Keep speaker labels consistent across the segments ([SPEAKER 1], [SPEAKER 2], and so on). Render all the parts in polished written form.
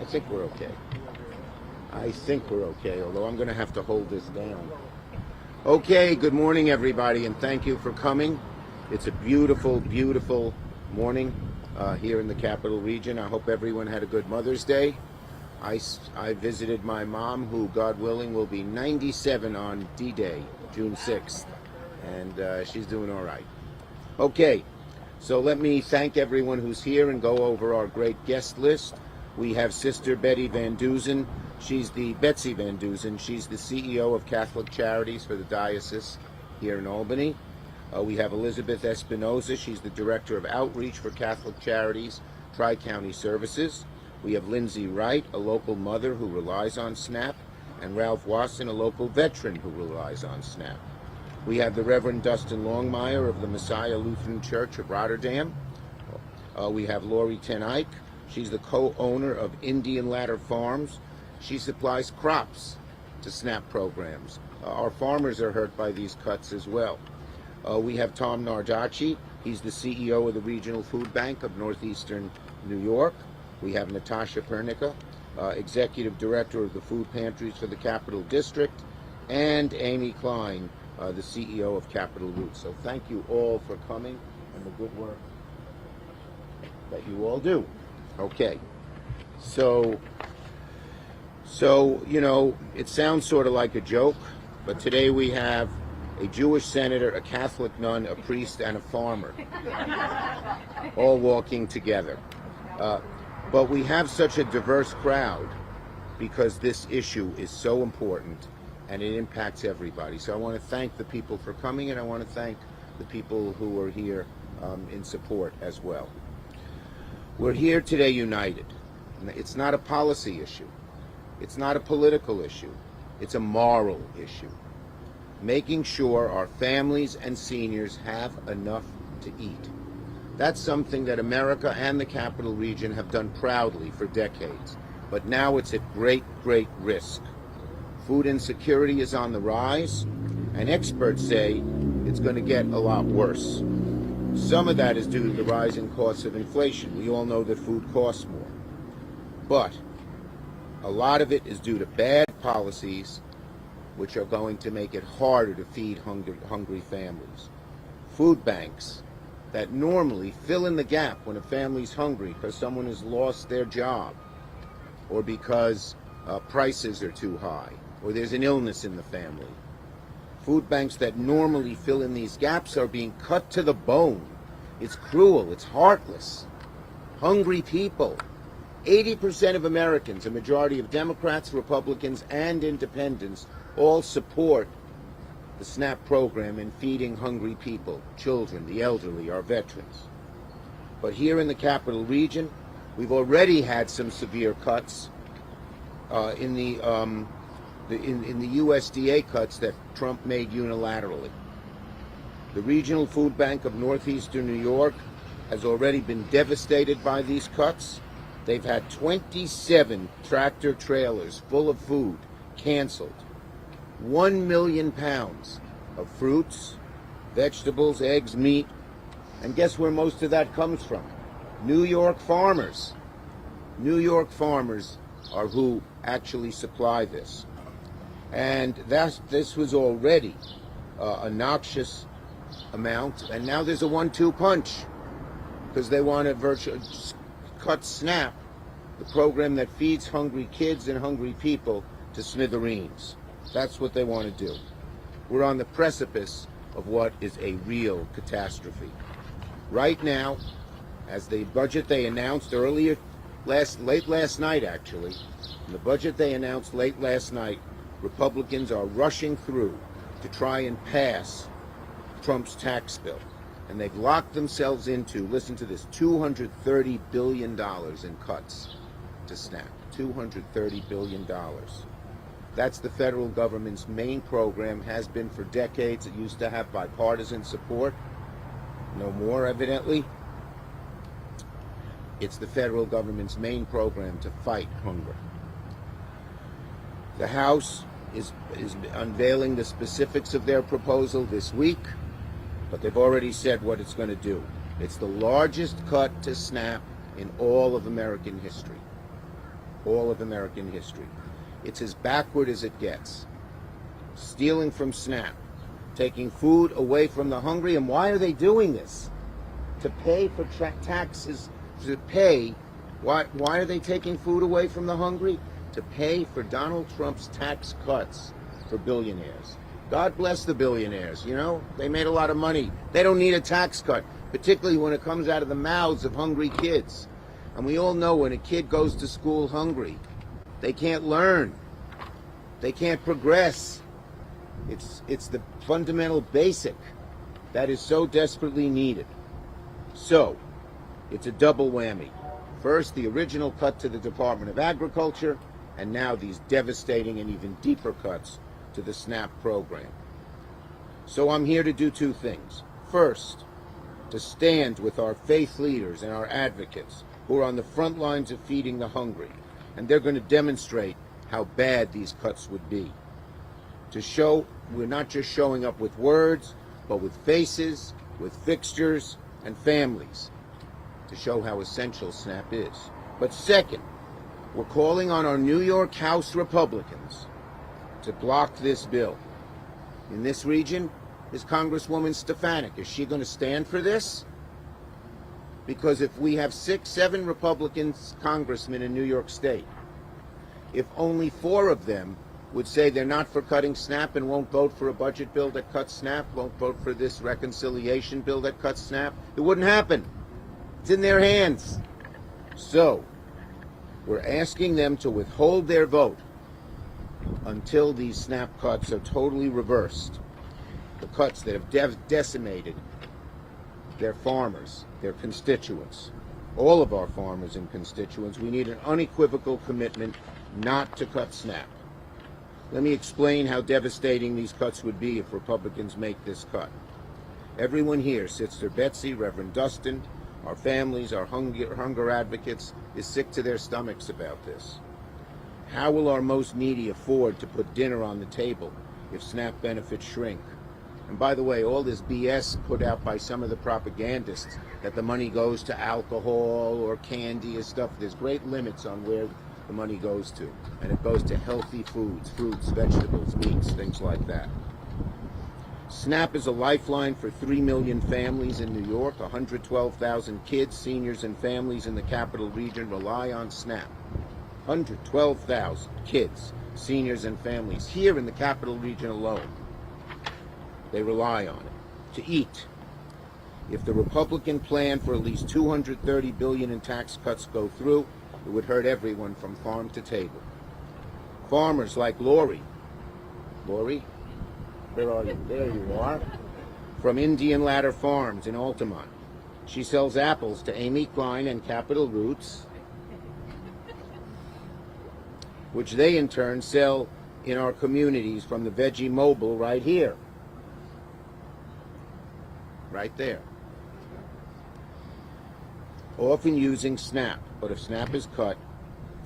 [SPEAKER 1] I think we're okay. I think we're okay, although I'm going to have to hold this down. Okay, good morning, everybody, and thank you for coming. It's a beautiful, beautiful morning here in the Capital Region. I hope everyone had a good Mother's Day. I visited my mom, who, God willing, will be 97 on D-Day, June 6th, and she's doing all right. Okay, so let me thank everyone who's here and go over our great guest list. We have Sister Betsy Van Dusen. She's the CEO of Catholic Charities for the Diocese here in Albany. We have Elizabeth Espinoza. She's the Director of Outreach for Catholic Charities, Tri-County Services. We have Lindsay Wright, a local mother who relies on SNAP, and Ralph Wasson, a local veteran who relies on SNAP. We have the Reverend Dustin Longmire of the Messiah Lutheran Church of Rotterdam. We have Lori Ten Eyck. She's the co-owner of Indian Ladder Farms. She supplies crops to SNAP programs. Our farmers are hurt by these cuts as well. We have Tom Nardacci. He's the CEO of the Regional Food Bank of Northeastern New York. We have Natasha Pernica, Executive Director of the Food Pantries for the Capital District, and Amy Klein, the CEO of Capital Roots. So thank you all for coming and the good work that you all do. Okay, so you know, it sounds sort of like a joke, but today we have a Jewish senator, a Catholic nun, a priest, and a farmer, all walking together. But we have such a diverse crowd because this issue is so important and it impacts everybody. So I want to thank the people for coming, and I want to thank the people who are here in support as well. We're here today united. It's not a policy issue. It's not a political issue. It's a moral issue. Making sure our families and seniors have enough to eat. That's something that America and the Capital Region have done proudly for decades. But now it's at great, great risk. Food insecurity is on the rise, and experts say it's going to get a lot worse. Some of that is due to the rising costs of inflation. We all know that food costs more. But a lot of it is due to bad policies, which are going to make it harder to feed hungry families. Food banks that normally fill in the gap when a family's hungry because someone has lost their job, or because prices are too high, or there's an illness in the family. Food banks that normally fill in these gaps are being cut to the bone. It's cruel, it's heartless. Hungry people. 80% of Americans, a majority of Democrats, Republicans, and independents, all support the SNAP program in feeding hungry people, children, the elderly, our veterans. But here in the Capital Region, we've already had some severe cuts in the USDA cuts that Trump made unilaterally. The Regional Food Bank of Northeastern New York has already been devastated by these cuts. They've had 27 tractor trailers full of food canceled. 1 million pounds of fruits, vegetables, eggs, meat. And guess where most of that comes from? New York farmers. New York farmers are who actually supply this. And this was already a noxious amount, and now there's a 1-2 punch because they want to virtually cut SNAP, the program that feeds hungry kids and hungry people, to smithereens. That's what they want to do. We're on the precipice of what is a real catastrophe. Right now, as the budget they announced late last night actually, the budget they announced late last night, Republicans are rushing through to try and pass Trump's tax bill. And they've locked themselves into, listen to this, $230 billion in cuts to SNAP. $230 billion. That's the federal government's main program, has been for decades. It used to have bipartisan support. No more, evidently. It's the federal government's main program to fight hunger. The House is unveiling the specifics of their proposal this week, but they've already said what it's going to do. It's the largest cut to SNAP in all of American history. all of American history. It's as backward as it gets. Stealing from SNAP, taking food away from the hungry. And why are they doing this? To pay for taxes, to pay. Why are they taking food away from the hungry? To pay for Donald Trump's tax cuts for billionaires. God bless the billionaires, you know? They made a lot of money. They don't need a tax cut, particularly when it comes out of the mouths of hungry kids. And we all know when a kid goes to school hungry, they can't learn. They can't progress. It's the fundamental basic that is so desperately needed. So, it's a double whammy. First, the original cut to the Department of Agriculture, and now these devastating and even deeper cuts to the SNAP program. So I'm here to do two things. First, to stand with our faith leaders and our advocates who are on the front lines of feeding the hungry, and they're going to demonstrate how bad these cuts would be. To show we're not just showing up with words, but with faces, with fixtures, and families, to show how essential SNAP is. But second, we're calling on our New York House Republicans to block this bill. In this region is Congresswoman Stefanik. Is she going to stand for this? Because if we have 6, 7 Republicans congressmen in New York State, if only 4 of them would say they're not for cutting SNAP and won't vote for a budget bill that cuts SNAP, won't vote for this reconciliation bill that cuts SNAP, it wouldn't happen. It's in their hands. So, we're asking them to withhold their vote until these SNAP cuts are totally reversed. The cuts that have decimated their farmers, their constituents, all of our farmers and constituents. We need an unequivocal commitment not to cut SNAP. Let me explain how devastating these cuts would be if Republicans make this cut. Everyone here, Sister Betsy, Reverend Dustin, our families, our hunger advocates, is sick to their stomachs about this. How will our most needy afford to put dinner on the table if SNAP benefits shrink? And by the way, all this BS put out by some of the propagandists that the money goes to alcohol or candy and stuff, there's great limits on where the money goes to. And it goes to healthy foods, fruits, vegetables, meats, things like that. SNAP is a lifeline for 3 million families in New York. 112,000 kids, seniors, and families in the capital region rely on SNAP. 112,000 kids, seniors, and families here in the capital region alone. They rely on it to eat. If the Republican plan for at least $230 billion in tax cuts go through, it would hurt everyone from farm to table. Farmers like Lori, where are you? There you are. From Indian Ladder Farms in Altamont. She sells apples to Amy Klein and Capital Roots, which they in turn sell in our communities from the Veggie Mobile right here. Right there. Often using SNAP, but if SNAP is cut,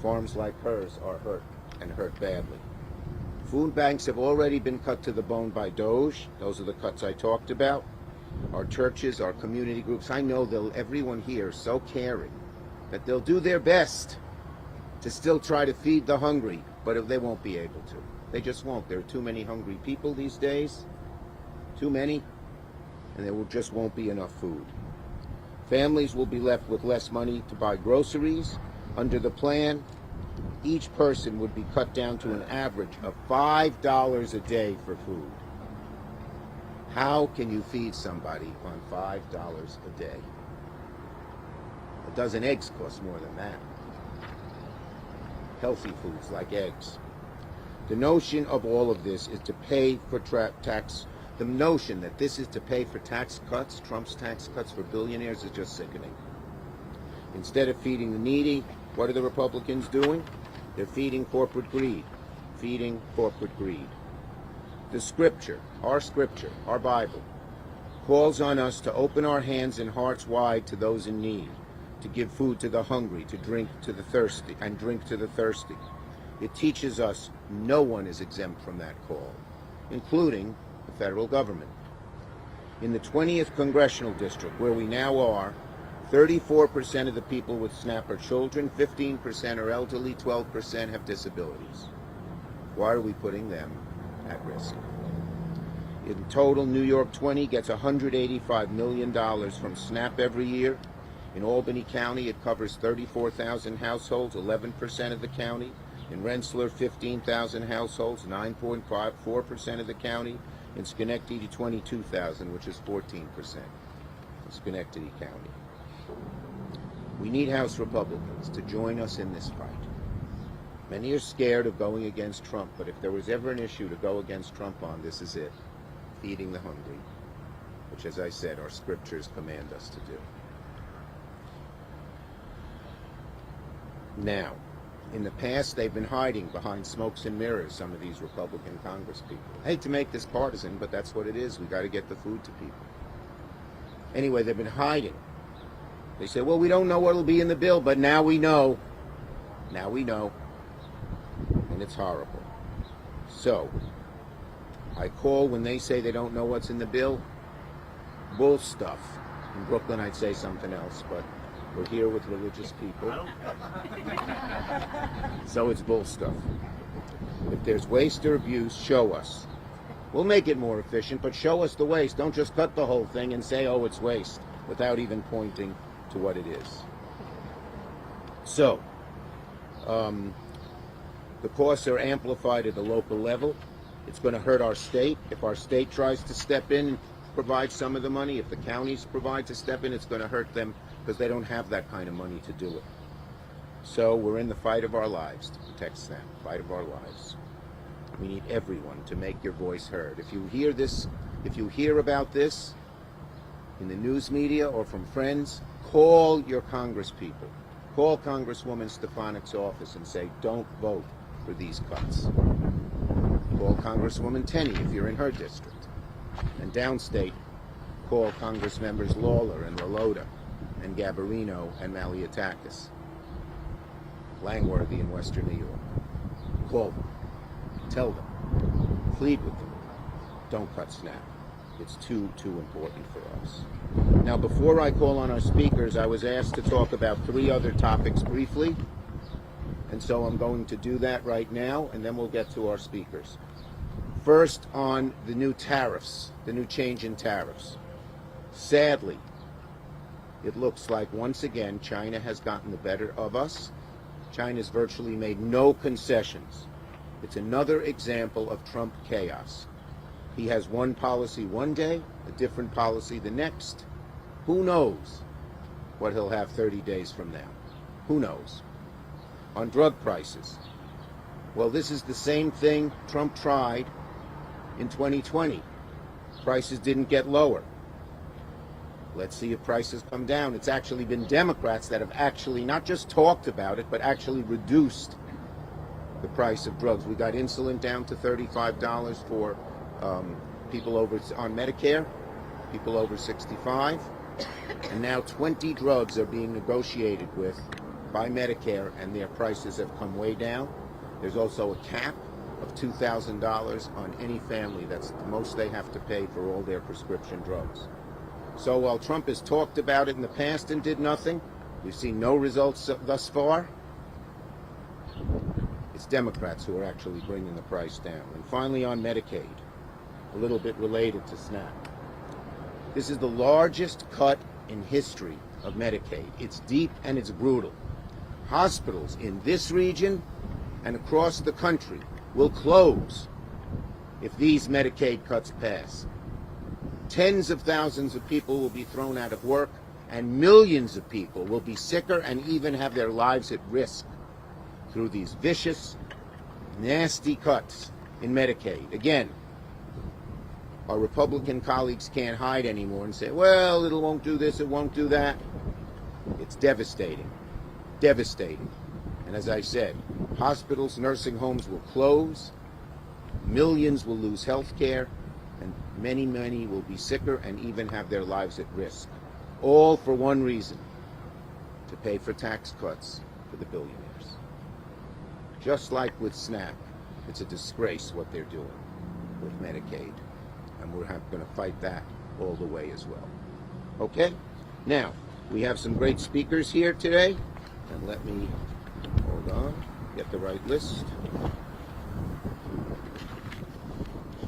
[SPEAKER 1] farms like hers are hurt, and hurt badly. Food banks have already been cut to the bone by DOGE. Those are the cuts I talked about. Our churches, our community groups, I know everyone here is so caring that they'll do their best to still try to feed the hungry, but they won't be able to. They just won't. There are too many hungry people these days. Too many. And there just won't be enough food. Families will be left with less money to buy groceries. Under the plan, each person would be cut down to an average of $5 a day for food. How can you feed somebody on $5 a day? A dozen eggs cost more than that. Healthy foods like eggs. The notion of all of this is to pay for tax. The notion that this is to pay for tax cuts, Trump's tax cuts for billionaires, is just sickening. Instead of feeding the needy, what are the Republicans doing? They're feeding corporate greed. Feeding corporate greed. The scripture, our Bible, calls on us to open our hands and hearts wide to those in need, to give food to the hungry, to drink to the thirsty, and drink to the thirsty. It teaches us no one is exempt from that call, including the federal government. In the 20th Congressional District, where we now are, 34% of the people with SNAP are children, 15% are elderly, 12% have disabilities. Why are we putting them at risk? In total, New York 20 gets $185 million from SNAP every year. In Albany County, it covers 34,000 households, 11% of the county. In Rensselaer, 15,000 households, 9.4% of the county. In Schenectady, 22,000, which is 14% of Schenectady County. We need House Republicans to join us in this fight. Many are scared of going against Trump, but if there was ever an issue to go against Trump on, this is it. Feeding the hungry, which, as I said, our scriptures command us to do. Now, in the past, they've been hiding behind smokes and mirrors, some of these Republican congresspeople. I hate to make this partisan, but that's what it is. We got to get the food to people. Anyway, they've been hiding. They say, well, we don't know what will be in the bill, but now we know. Now we know. And it's horrible. So, I call when they say they don't know what's in the bill, bull stuff. In Brooklyn, I'd say something else, but we're here with religious people. So it's bull stuff. If there's waste or abuse, show us. We'll make it more efficient, but show us the waste. Don't just cut the whole thing and say, oh, it's waste, without even pointing to what it is. So, the costs are amplified at the local level. It's going to hurt our state. If our state tries to step in and provide some of the money, if the counties provide to step in, it's going to hurt them because they don't have that kind of money to do it. So we're in the fight of our lives to protect SNAP, fight of our lives. We need everyone to make your voice heard. If you hear this, if you hear about this in the news media or from friends, call your congresspeople. Call Congresswoman Stefanik's office and say, don't vote for these cuts. Call Congresswoman Tenney if you're in her district. And downstate, call Congress members Lawler and Laloda and Gabarino and Malliotakis. Langworthy in Western New York. Call them. Tell them. Plead with them. Don't cut SNAP. It's too important for us. Now, before I call on our speakers, I was asked to talk about 3 other topics briefly. And so I'm going to do that right now, and then we'll get to our speakers. First, on the new tariffs, the new change in tariffs. Sadly, it looks like once again China has gotten the better of us. China's virtually made no concessions. It's another example of Trump chaos. He has one policy one day, a different policy the next. Who knows what he'll have 30 days from now? Who knows? On drug prices. Well, this is the same thing Trump tried in 2020. Prices didn't get lower. Let's see if prices come down. It's actually been Democrats that have actually not just talked about it, but actually reduced the price of drugs. We got insulin down to $35 for people over on Medicare, people over 65, and now 20 drugs are being negotiated with by Medicare, and their prices have come way down. There's also a cap of $2,000 on any family. That's the most they have to pay for all their prescription drugs. So while Trump has talked about it in the past and did nothing, we've seen no results thus far. It's Democrats who are actually bringing the price down. And finally, on Medicaid, a little bit related to SNAP. This is the largest cut in history of Medicaid. It's deep and it's brutal. Hospitals in this region and across the country will close if these Medicaid cuts pass. Tens of thousands of people will be thrown out of work, and millions of people will be sicker and even have their lives at risk through these vicious, nasty cuts in Medicaid. Again, our Republican colleagues can't hide anymore and say, well, it won't do this, it won't do that. It's devastating. Devastating. And as I said, hospitals, nursing homes will close, millions will lose health care, and many, many will be sicker and even have their lives at risk. All for one reason, to pay for tax cuts for the billionaires. Just like with SNAP, it's a disgrace what they're doing with Medicaid. And we're going to fight that all the way as well. Okay? Now, We have some great speakers here today. And let me, hold on, get the right list.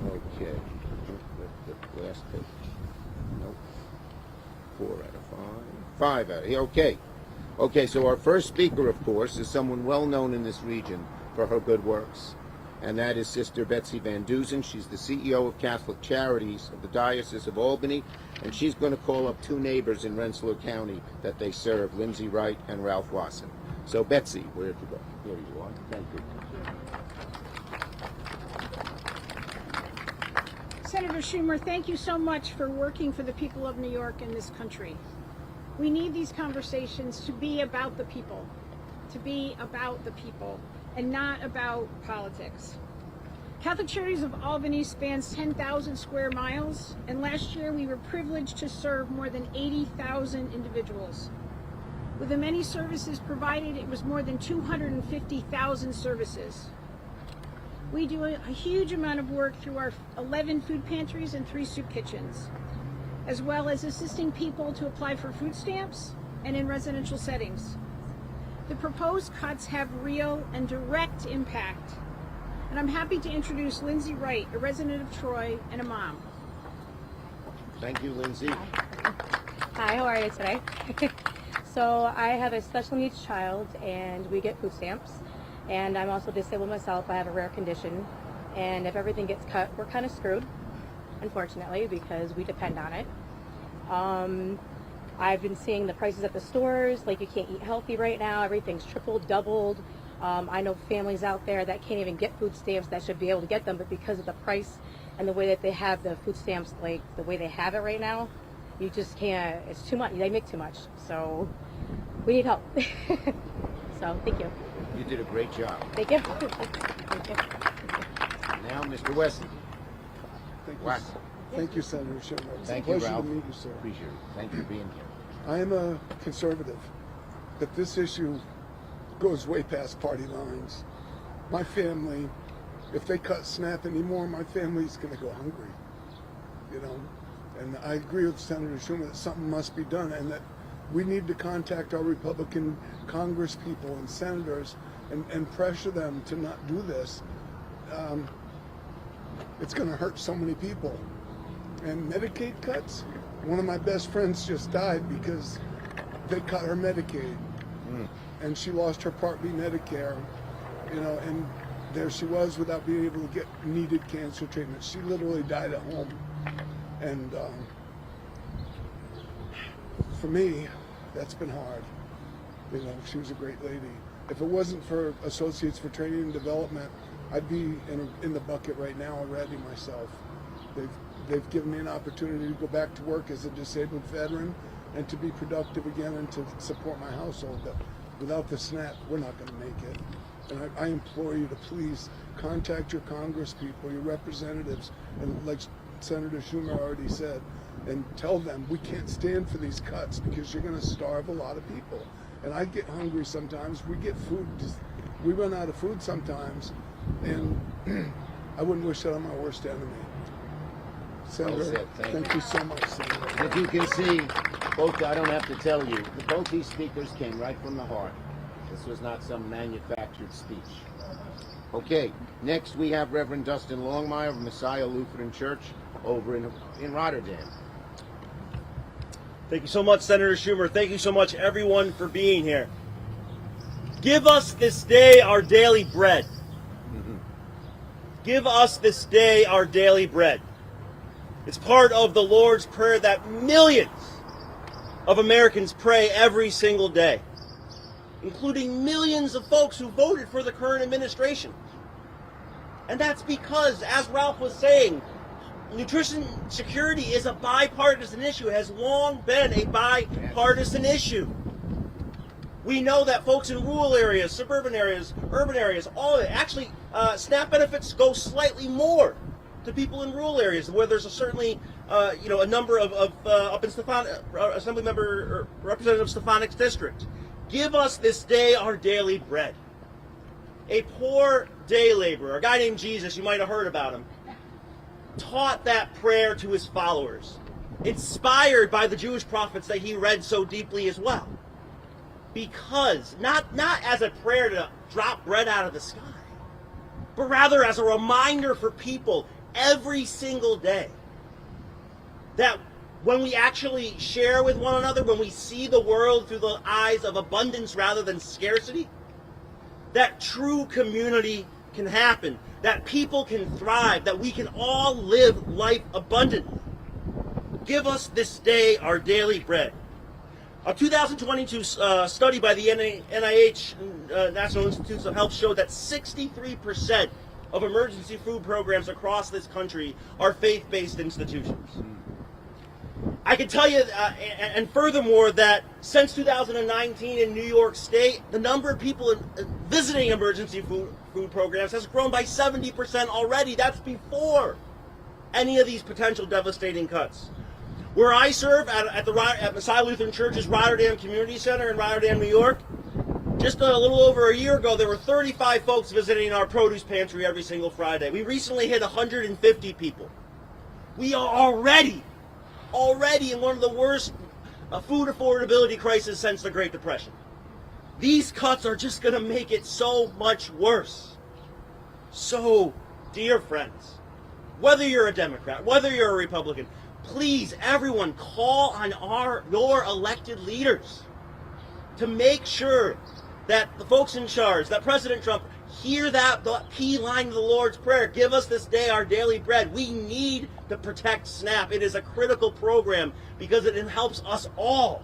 [SPEAKER 1] Okay. The last page. Nope. 4 out of 5. 5 out of, okay. Okay, so our first speaker, of course, is someone well known in this region for her good works, and that is Sister Betsy Van Dusen. She's the CEO of Catholic Charities of the Diocese of Albany, and she's going to call up 2 neighbors in Rensselaer County that they serve, Lindsay Wright and Ralph Wasson. So, Betsy, where'd you go? Here you are. Thank you.
[SPEAKER 2] Senator Schumer, thank you so much for working for the people of New York and this country. We need these conversations to be about the people, and not about politics. Catholic Charities of Albany spans 10,000 square miles, and last year we were privileged to serve more than 80,000 individuals. With the many services provided, it was more than 250,000 services. We do a huge amount of work through our 11 food pantries and 3 soup kitchens, as well as assisting people to apply for food stamps and in residential settings. The proposed cuts have real and direct impact, and I'm happy to introduce Lindsay Wright, a resident of Troy and a mom.
[SPEAKER 1] Thank you, Lindsay.
[SPEAKER 3] Hi, how are you today? So I have a special needs child, and we get food stamps, and I'm also disabled myself. I have a rare condition, and if everything gets cut, we're kind of screwed, unfortunately, because we depend on it. I've been seeing the prices at the stores, like you can't eat healthy right now. Everything's tripled, doubled. I know families out there that can't even get food stamps that should be able to get them, but because of the price and the way that they have the food stamps, like the way they have it right now, you just can't, it's too much. They make too much. So we need help. So thank you.
[SPEAKER 1] You did a great job.
[SPEAKER 3] Thank you. Thank you.
[SPEAKER 1] Now, Mr. Weston.
[SPEAKER 4] Thank you,
[SPEAKER 1] Watson.
[SPEAKER 4] thank you, Senator Schumer. It's
[SPEAKER 1] Thank
[SPEAKER 4] a
[SPEAKER 1] you,
[SPEAKER 4] pleasure
[SPEAKER 1] Ralph.
[SPEAKER 4] to meet you, sir.
[SPEAKER 1] Appreciate it. Thank you for being here.
[SPEAKER 4] I am a conservative, but this issue goes way past party lines. My family, if they cut SNAP anymore, my family's going to go hungry, you know. And I agree with Senator Schumer that something must be done, and that we need to contact our Republican Congress people and senators and pressure them to not do this. It's going to hurt so many people. And Medicaid cuts, one of my best friends just died because they cut her Medicaid. And she lost her Part B Medicare, you know, and there she was without being able to get needed cancer treatment. She literally died at home. And for me, that's been hard. You know, she was a great lady. If it wasn't for Associates for Training and Development, I'd be in the bucket right now already myself. They've given me an opportunity to go back to work as a disabled veteran and to be productive again and to support my household. But without the SNAP, we're not going to make it. And I implore you to please contact your Congress people, your representatives, and like Senator Schumer already said, and tell them we can't stand for these cuts because you're going to starve a lot of people. And I get hungry sometimes. We get food, we run out of food sometimes, and I wouldn't wish that on my worst enemy. Senator,
[SPEAKER 1] Well said. Thank
[SPEAKER 4] you so much, Senator.
[SPEAKER 1] As you can see, both, I don't have to tell you, both these speakers came right from the heart. This was not some manufactured speech. Okay, next we have Reverend Dustin Longmire of Messiah Lutheran Church over in Rotterdam.
[SPEAKER 5] Thank you so much, Senator Schumer. Thank you so much, everyone, for being here. Give us this day our daily bread. Give us this day our daily bread. It's part of the Lord's Prayer that millions of Americans pray every single day, including millions of folks who voted for the current administration. And that's because, as Ralph was saying, nutrition security is a bipartisan issue. It has long been a bipartisan issue. We know that folks in rural areas, suburban areas, urban areas, all of it, actually, SNAP benefits go slightly more to people in rural areas, where there's certainly, a number of up in Assembly Member or Representative Stefanik's district. Give us this day our daily bread. A poor day laborer, a guy named Jesus, you might have heard about him, taught that prayer to his followers. inspired by the Jewish prophets that he read so deeply as well. Because, not as a prayer to drop bread out of the sky, but rather as a reminder for people every single day that when we actually share with one another, when we see the world through the eyes of abundance rather than scarcity, that true community can happen, that people can thrive, that we can all live life abundantly. Give us this day our daily bread. A 2022 study by the NIH, National Institutes of Health, showed that 63% of emergency food programs across this country are faith-based institutions. I can tell you, and furthermore, that since 2019 in New York State, the number of people visiting emergency food programs has grown by 70% already. That's before any of these potential devastating cuts. Where I serve at Messiah Lutheran Church's Rotterdam Community Center in Rotterdam, New York, just a little over a year ago, there were 35 folks visiting our produce pantry every single Friday. We recently hit 150 people. We are already in one of the worst food affordability crises since the Great Depression. These cuts are just going to make it so much worse. So, dear friends, whether you're a Democrat, whether you're a Republican, please, everyone, call on your elected leaders to make sure that the folks in charge, that President Trump, hear the key line of the Lord's Prayer. Give us this day our daily bread. We need to protect SNAP. It is a critical program because it helps us all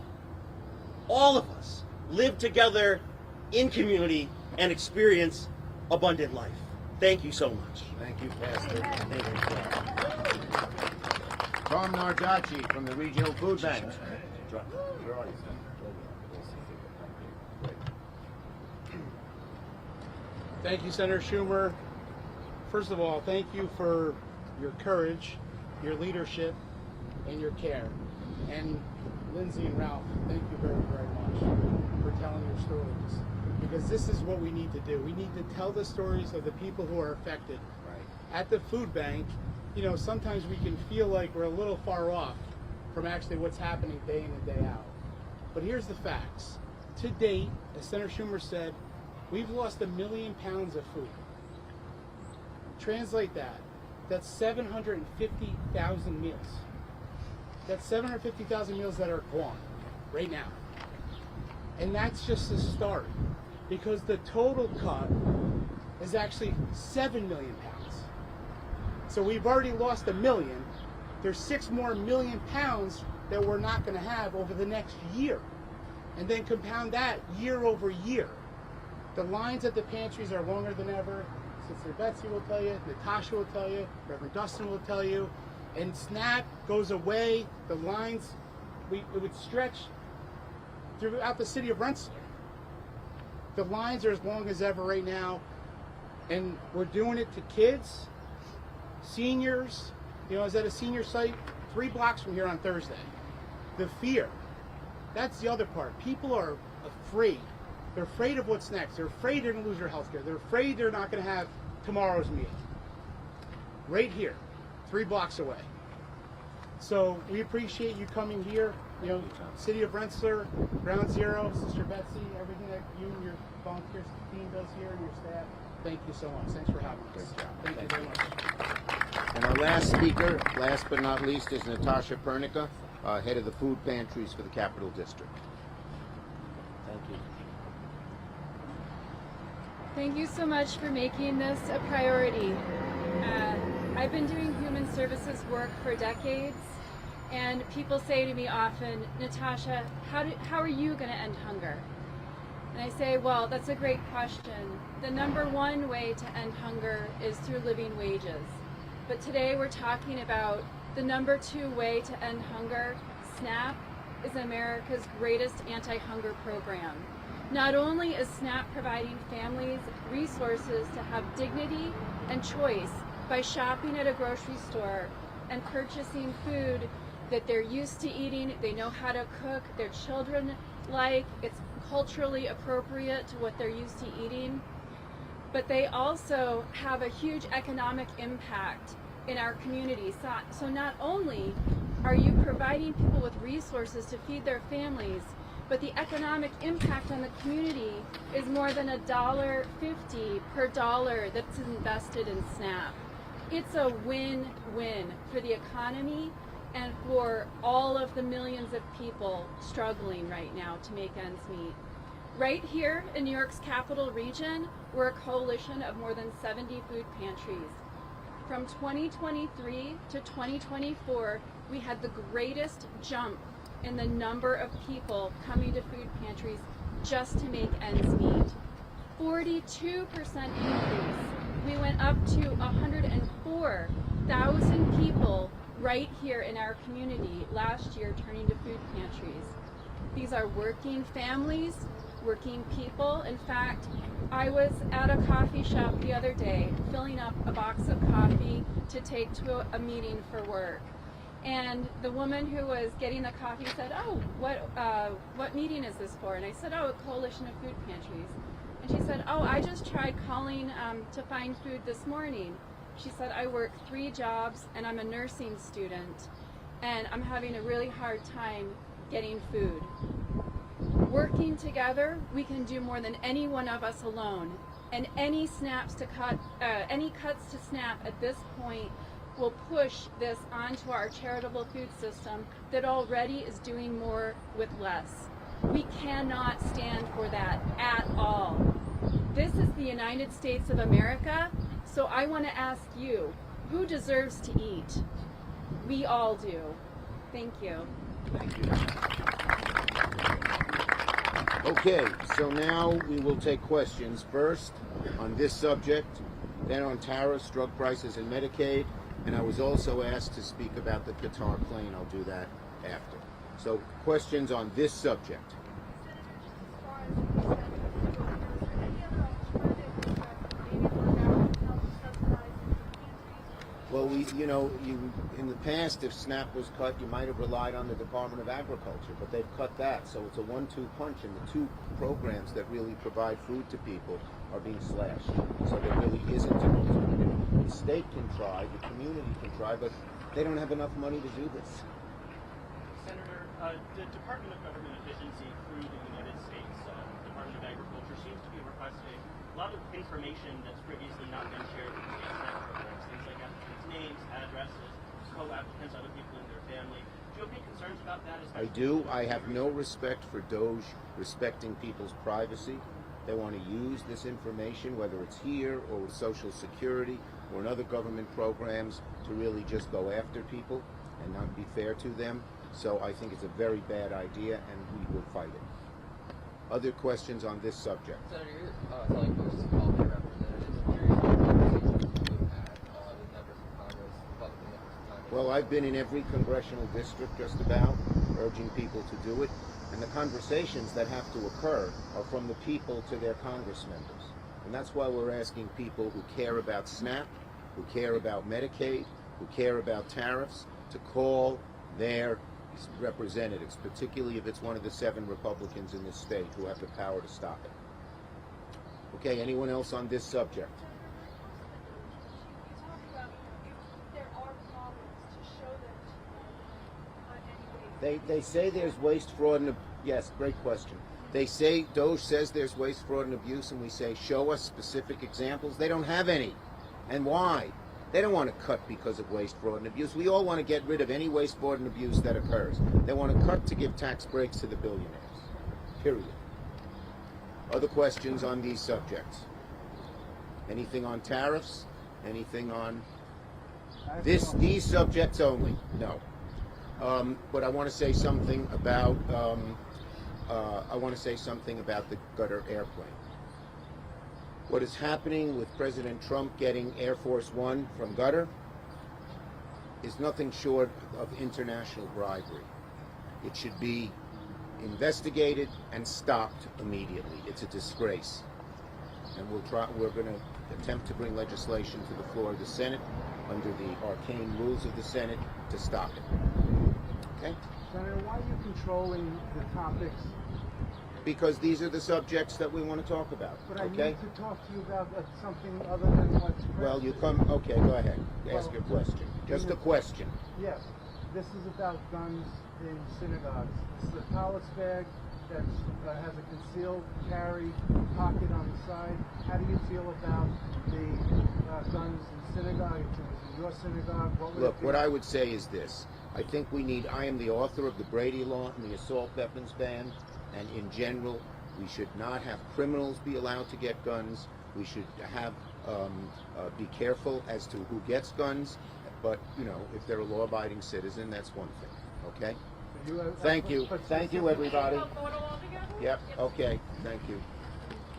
[SPEAKER 5] of us, live together in community and experience abundant life. Thank you so much.
[SPEAKER 1] Thank you, Pastor. Tom Nardachi from the Regional Food Bank.
[SPEAKER 6] Thank you, Senator Schumer. First of all, thank you for your courage, your leadership, and your care. And Lindsay and Ralph, thank you very, very much for telling your stories. Because this is what we need to do. We need to tell the stories of the people who are affected.
[SPEAKER 1] Right.
[SPEAKER 6] At the food bank, sometimes we can feel like we're a little far off from actually what's happening day in and day out. But here's the facts. To date, as Senator Schumer said, we've lost 1 million pounds of food. Translate that. That's 750,000 meals. That's 750,000 meals that are gone right now. And that's just the start. Because the total cut is actually 7 million pounds. So we've already lost 1 million. There's 6 more million pounds that we're not going to have over the next year. And then compound that year over year. The lines at the pantries are longer than ever. Sister Betsy will tell you, Natasha will tell you, Reverend Dustin will tell you. And SNAP goes away. The lines, it would stretch throughout the city of Rensselaer. The lines are as long as ever right now. And we're doing it to kids, seniors. I was at a senior site 3 blocks from here on Thursday. The fear. That's the other part. People are afraid. They're afraid of what's next. They're afraid they're going to lose their health care. They're afraid they're not going to have tomorrow's meal. Right here, 3 blocks away. So we appreciate you coming here. City of Rensselaer, Ground Zero, Sister Betsy, everything that you and your volunteer team does here and your staff. Thank you so much. Thanks for having us. Thank you very much.
[SPEAKER 1] And our last speaker, last but not least, is Natasha Pernica, head of the food pantries for the Capital District.
[SPEAKER 5] Thank you.
[SPEAKER 7] Thank you so much for making this a priority. I've been doing human services work for decades, and people say to me often, Natasha, how are you going to end hunger? And I say, well, that's a great question. The number one way to end hunger is through living wages. But today we're talking about the number 2 way to end hunger. SNAP is America's greatest anti-hunger program. Not only is SNAP providing families resources to have dignity and choice by shopping at a grocery store and purchasing food that they're used to eating, they know how to cook, their children like, it's culturally appropriate to what they're used to eating, but they also have a huge economic impact in our community. So not only are you providing people with resources to feed their families, but the economic impact on the community is more than $1.50 per dollar that's invested in SNAP. It's a win-win for the economy and for all of the millions of people struggling right now to make ends meet. Right here in New York's capital region, we're a coalition of more than 70 food pantries. From 2023 to 2024, we had the greatest jump in the number of people coming to food pantries just to make ends meet. 42% increase. We went up to 104,000 people right here in our community last year turning to food pantries. These are working families, working people. In fact, I was at a coffee shop the other day filling up a box of coffee to take to a meeting for work. And the woman who was getting the coffee said, "Oh, what meeting is this for?" And I said, "Oh, a coalition of food pantries." And she said, "Oh, I just tried calling to find food this morning." She said, "I work 3 jobs and I'm a nursing student and I'm having a really hard time getting food." Working together, we can do more than any one of us alone. And any cuts to SNAP at this point will push this onto our charitable food system that already is doing more with less. We cannot stand for that at all. This is the United States of America, so I want to ask you, who deserves to eat? We all do. Thank you.
[SPEAKER 1] Thank you. Okay, so now we will take questions first on this subject, then on tariffs, drug prices, and Medicaid. And I was also asked to speak about the Qatar plane. I'll do that after. So, questions on this subject. Well, in the past, if SNAP was cut, you might have relied on the Department of Agriculture, but they've cut that. So it's a 1-2 punch, and the 2 programs that really provide food to people are being slashed. So there really isn't an alternative. The state can try, the community can try, but they don't have enough money to do this.
[SPEAKER 5] Senator, the Department of Government Efficiency through the United States Department of Agriculture seems to be requesting a lot of information that's previously not been shared with the state SNAP programs, things like applicants' names, addresses, co-applicants, other people in their family. Do you have any concerns about that?
[SPEAKER 1] I do. I have no respect for DOJ respecting people's privacy. They want to use this information, whether it's here or with Social Security or in other government programs, to really just go after people and not be fair to them. So I think it's a very bad idea, and we will fight it. Other questions on this subject?
[SPEAKER 8] Senator, you're telling folks to call their representatives. I'm curious what conversations you've had with members of Congress, Republican members of Congress.
[SPEAKER 1] Well, I've been in every congressional district just about, urging people to do it. And the conversations that have to occur are from the people to their Congress members. And that's why we're asking people who care about SNAP, who care about Medicaid, who care about tariffs, to call their representatives, particularly if it's one of the 7 Republicans in this state who have the power to stop it. Okay, anyone else on this subject? They say there's waste, fraud, and yes, great question. They say, DOJ says there's waste, fraud, and abuse, and we say, show us specific examples. They don't have any. And why? They don't want to cut because of waste, fraud, and abuse. We all want to get rid of any waste, fraud, and abuse that occurs. They want to cut to give tax breaks to the billionaires. Period. Other questions on these subjects? Anything on tariffs? Anything on these subjects only? No. But I want to say something about the Qatar airplane. What is happening with President Trump getting Air Force One from Qatar is nothing short of international bribery. It should be investigated and stopped immediately. It's a disgrace. And we're going to attempt to bring legislation to the floor of the Senate under the arcane rules of the Senate to stop it. Okay?
[SPEAKER 9] Senator, why are you controlling the topics?
[SPEAKER 1] Because these are the subjects that we want to talk about.
[SPEAKER 9] But I
[SPEAKER 1] okay?
[SPEAKER 9] need to talk to you about something other than what's present.
[SPEAKER 1] Well, you come. Okay, go ahead. Ask your question. Just a question.
[SPEAKER 9] Yes. this is about guns in synagogues. This is a Tallis bag that has a concealed carry pocket on the side. How do you feel about the guns in synagogue? If it was in your synagogue, what would
[SPEAKER 1] Look,
[SPEAKER 9] it be?
[SPEAKER 1] what I would say is this. I think I am the author of the Brady Law and the assault weapons ban, and in general, we should not have criminals be allowed to get guns. We should have be careful as to who gets guns, but if they're a law-abiding citizen, that's one thing. Okay. Thank you. Thank you, everybody. Yep. Okay. Thank you.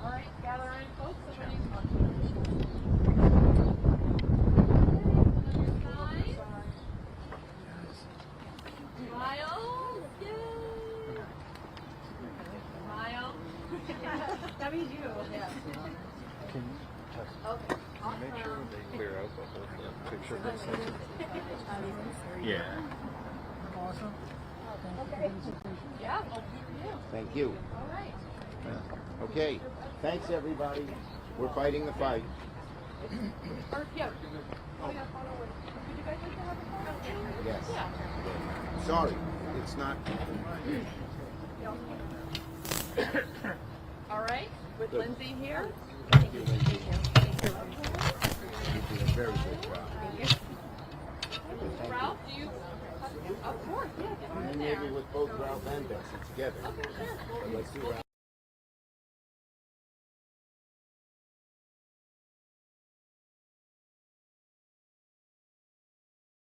[SPEAKER 10] All right, gather in, folks. Smile. Yay. Smile. That means you. Yeah. Okay.
[SPEAKER 11] Make sure they clear out the whole picture. Yeah.
[SPEAKER 9] Awesome.
[SPEAKER 10] Okay. Yeah.
[SPEAKER 1] Thank you.
[SPEAKER 10] All right.
[SPEAKER 1] Okay. Thanks, everybody. We're fighting the fight.
[SPEAKER 10] Or, yeah. Oh, yeah, photo with. Would you guys like to have a photo?
[SPEAKER 1] Yes.
[SPEAKER 10] Yeah.
[SPEAKER 1] Sorry, it's not.
[SPEAKER 10] All right. With
[SPEAKER 1] Good.
[SPEAKER 10] Lindsay here.
[SPEAKER 1] Thank you, Lindsay. You did a very good job. Thank you.
[SPEAKER 10] Ralph, do you? Of course. Yeah. Get on in
[SPEAKER 1] And
[SPEAKER 10] there.
[SPEAKER 1] maybe with both Ralph and Betsy together.
[SPEAKER 10] Okay, sure.
[SPEAKER 1] Let's see Ralph.